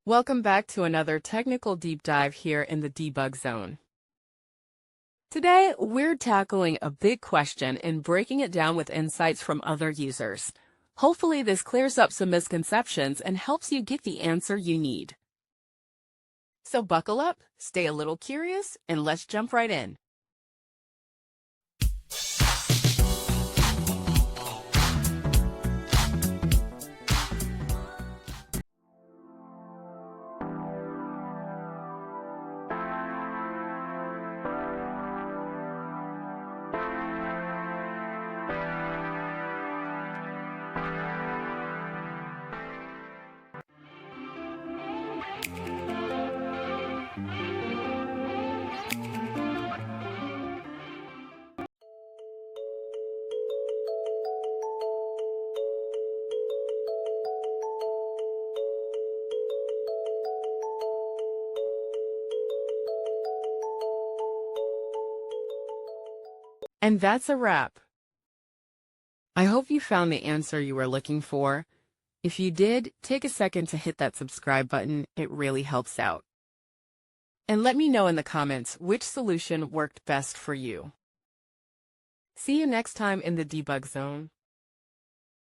Welcome back to another technical deep dive here in the debug zone. Today, we're tackling a big question and breaking it down with insights from other users. Hopefully, this clears up some misconceptions and helps you get the answer you need. So buckle up, stay a little curious, and let's jump right in. And that's a wrap. I hope you found the answer you were looking for. If you did, take a second to hit that subscribe button. It really helps out. And let me know in the comments which solution worked best for you. See you next time in the debug zone.